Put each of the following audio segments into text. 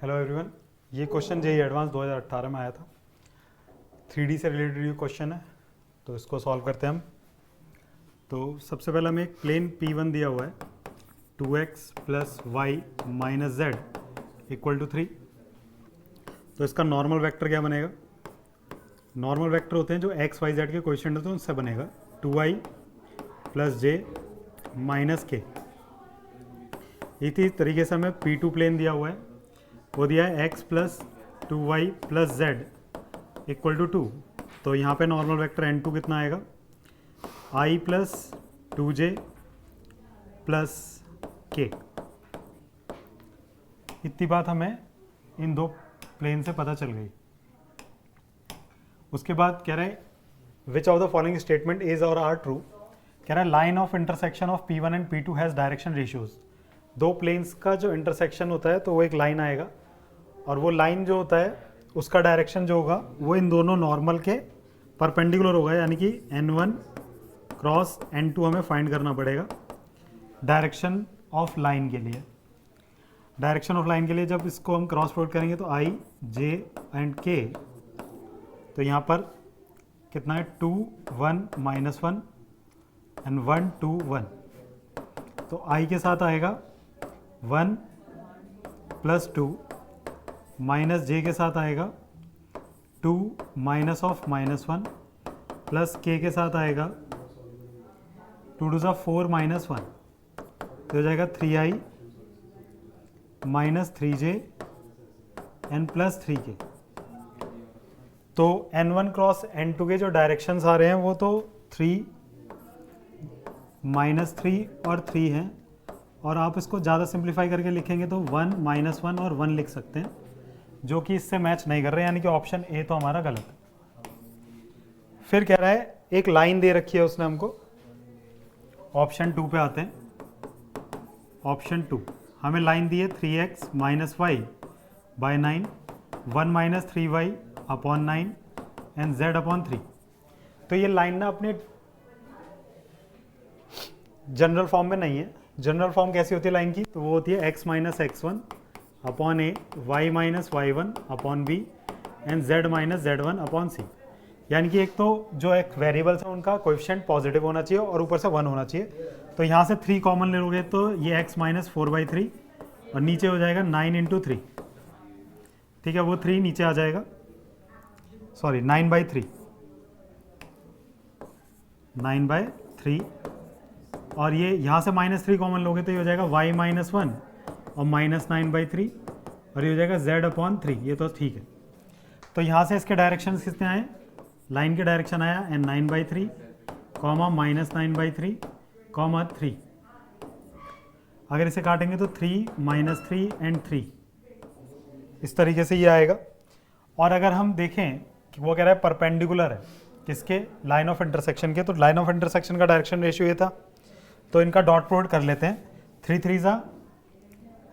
Hello everyone, ये question JEE advance 2018 में आया था। 3D से रिलेटेड ये क्वेश्चन है, तो इसको सॉल्व करते हैं हम। तो सबसे पहले हमें एक प्लेन P1 दिया हुआ है, 2x plus y minus z equal to 3। तो इसका नॉर्मल वेक्टर क्या बनेगा? नॉर्मल वेक्टर होते हैं जो x y z के कोएफिशिएंट होते हैं उनसे बनेगा 2i प्लस जे माइनस के। इसी तरीके से हमें P2 प्लेन दिया हुआ है, वो दिया है x plus 2y plus z equal to 2। तो यहाँ पे नॉर्मल वेक्टर n2 कितना आएगा? i plus 2j plus k। इतनी बात हमें इन दो प्लेन से पता चल गई। उसके बाद कह रहा है which of the following statement is और आर ट्रू। कह रहा है line of intersection of P1 and P2 has direction ratios. दो प्लेन्स का जो इंटरसेक्शन होता है तो वो एक लाइन आएगा, और वो लाइन जो होता है उसका डायरेक्शन जो होगा वो इन दोनों नॉर्मल के परपेंडिकुलर होगा, यानी कि n1 क्रॉस n2 हमें फाइंड करना पड़ेगा डायरेक्शन ऑफ लाइन के लिए। डायरेक्शन ऑफ लाइन के लिए जब इसको हम क्रॉस प्रोडक्ट करेंगे तो i, j एंड k, तो यहाँ पर कितना है 2 1 माइनस 1 एंड 1 2 1। तो i के साथ आएगा 1 प्लस 2 माइनस जे के साथ आएगा 2 माइनस ऑफ माइनस 1 प्लस के साथ आएगा 2 टू 4 माइनस 1, तो हो जाएगा 3i minus 3j N plus 3k। तो n1 क्रॉस n2 के जो डायरेक्शंस आ रहे हैं वो तो 3 माइनस 3 और 3 हैं, और आप इसको ज़्यादा सिंप्लीफाई करके लिखेंगे तो 1 माइनस 1 और 1 लिख सकते हैं, जो कि इससे मैच नहीं कर रहे, यानी कि ऑप्शन ए तो हमारा गलत है। फिर कह रहा है एक लाइन दे रखी है उसने हमको। ऑप्शन 2 पे आते हैं। ऑप्शन 2 हमें लाइन दी है 3x minus y by 9, 1 minus 3y upon 9 and z upon 3। तो ये लाइन ना अपने जनरल फॉर्म में नहीं है। जनरल फॉर्म कैसी होती है लाइन की? तो वो होती है x minus x1 upon A, y minus y1 upon b and z minus z1 upon c। यानी कि एक तो जो एक वेरिएबल्स है उनका कोएफिशिएंट पॉजिटिव होना चाहिए और ऊपर से 1 होना चाहिए। तो यहाँ से 3 कॉमन ले लोगे तो ये x माइनस 4/3 और नीचे हो जाएगा 9 इंटू 3। ठीक है, वो 3 नीचे आ जाएगा, सॉरी 9/3, 9/3। और ये यहाँ से -3 कॉमन लोगे तो ये हो जाएगा y माइनस 1 और माइनस 9/3, और ये हो जाएगा z अपॉन 3। ये तो ठीक है। तो यहाँ से इसके डायरेक्शन कितने आए? लाइन के डायरेक्शन आया n 9/3 कॉमा माइनस 9/3 कॉमा 3। अगर इसे काटेंगे तो 3 माइनस 3 एंड 3, इस तरीके से ये आएगा। और अगर हम देखें कि वो कह रहा है परपेंडिकुलर है किसके? लाइन ऑफ इंटरसेक्शन के। तो लाइन ऑफ इंटरसेक्शन का डायरेक्शन रेशियो ये था, तो इनका डॉट प्रोडक्ट कर लेते हैं। 3 3 ज़ा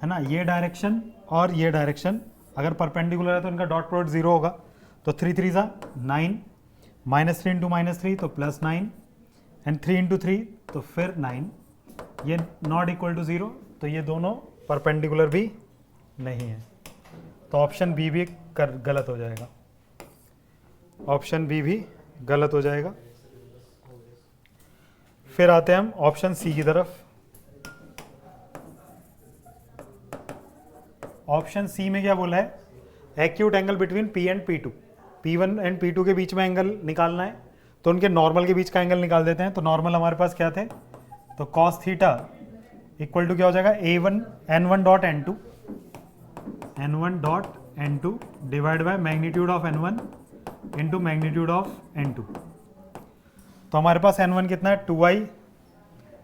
है ना, ये डायरेक्शन और ये डायरेक्शन अगर परपेंडिकुलर है तो इनका डॉट प्रोडक्ट 0 होगा। तो 3 3 ज़ा 9, माइनस 3 इंटू माइनस 3 तो प्लस 9 एंड 3 इंटू 3 तो फिर 9। ये नॉट इक्वल टू 0, तो ये दोनों परपेंडिकुलर भी नहीं है। तो ऑप्शन बी भी गलत हो जाएगा। ऑप्शन बी भी गलत हो जाएगा। फिर आते हैं हम ऑप्शन सी की तरफ। ऑप्शन सी में क्या बोला है? Acute angle between P and P2। P1 and P2 के बीच में एंगल निकालना है, तो उनके नॉर्मल के बीच का एंगल निकाल देते हैं। तो नॉर्मल हमारे पास क्या थे? तो cos थीटा इक्वल टू क्या हो जाएगा? n1 dot n2 divide by magnitude of n1 into magnitude of n2। तो हमारे पास n1 कितना है? 2i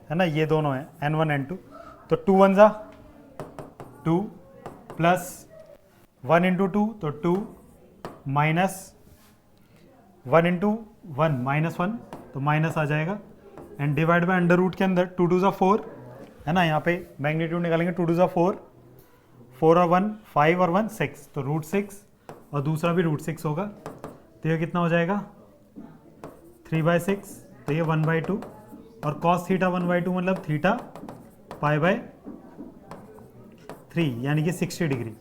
है ना, ये दोनों है n1 n2। तो 2 1 ज़ा 2 प्लस 1 इंटू 2 तो 2 माइनस 1 इंटू 1 माइनस 1 तो माइनस आ जाएगा, and divide by under root के अंदर 2 2 ज़ा 4 है ना, यहाँ पे मैग्नीट्यूड निकालेंगे 2 2 ज़ा 4, 4 और 1 5 और 1 6, तो √6 और दूसरा भी √6 होगा। तो ये कितना हो जाएगा? 3/6, तो ये 1/2, और cos थीटा 1/2 मतलब थीटा पाई बाय 3 यानी कि 60 डिग्री।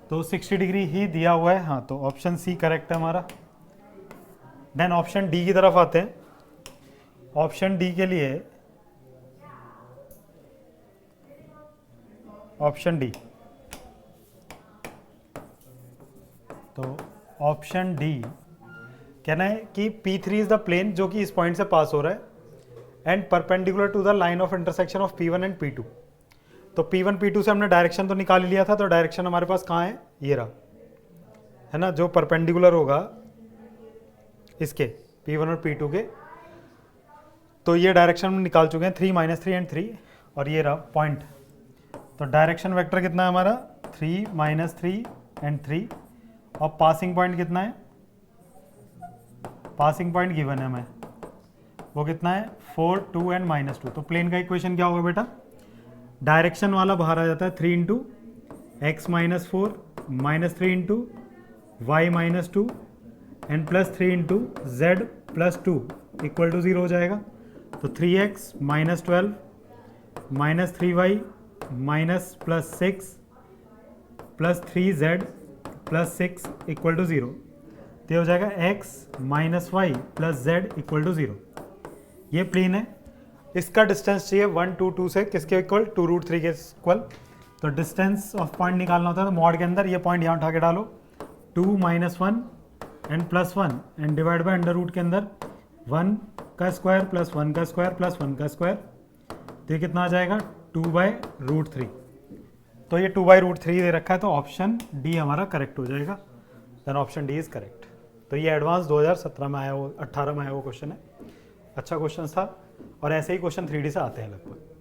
तो 60 डिग्री ही दिया हुआ है, हाँ, तो ऑप्शन सी करेक्ट है हमारा। देन ऑप्शन डी की तरफ आते हैं। ऑप्शन डी के लिए ऑप्शन डी, तो ऑप्शन डी कहना है कि P3 इज द प्लेन जो कि इस पॉइंट से पास हो रहा है and perpendicular to the line of intersection of P1 and P2। तो P1 P2 से हमने डायरेक्शन तो निकाल लिया था, तो डायरेक्शन हमारे पास कहाँ है, ये रहा, है ना, जो परपेंडिकुलर होगा इसके P1 और P2 के। तो ये डायरेक्शन हम निकाल चुके हैं, 3 -3 एंड 3, और ये रहा पॉइंट। तो डायरेक्शन वेक्टर कितना है हमारा, 3 -3 एंड 3, और पासिंग पॉइंट कितना है, पासिंग पॉइंट गिवन है हमें, वो कितना है, 4 2 एंड -2। तो प्लेन का इक्वेशन क्या होगा बेटा, डायरेक्शन वाला बाहर आ जाता है 3 × x - 4 -3 × y - 2 and +3 × z +2 equal to 0 हो जाएगा। तो 3x - 12 -3y -+6 +3z +6 equal to 0। तो ये हो जाएगा x - y + z equal to 0। ये प्लेन है, इसका डिस्टेंस चाहिए 1 2 2 से किसके इक्वल, 2√3 के इक्वल। तो डिस्टेंस ऑफ पॉइंट निकालना होता है, तो मॉड के अंदर ये पॉइंट यहाँ उठा के डालो, 2 - 1 and +1 and divide by under root के अंदर 1 का स्क्वायर + 1 का स्क्वायर + 1 का स्क्वायर। तो ये कितना आ जाएगा, 2/√3। तो ये 2/√3 दे रखा है, तो ऑप्शन डी हमारा करेक्ट हो जाएगा। Then option D is correct. तो ये एडवांस 2017 में आया, वो 18 में आया वो क्वेश्चन है। अच्छा क्वेश्चन था, और ऐसे ही क्वेश्चन 3D से आते हैं लगभग।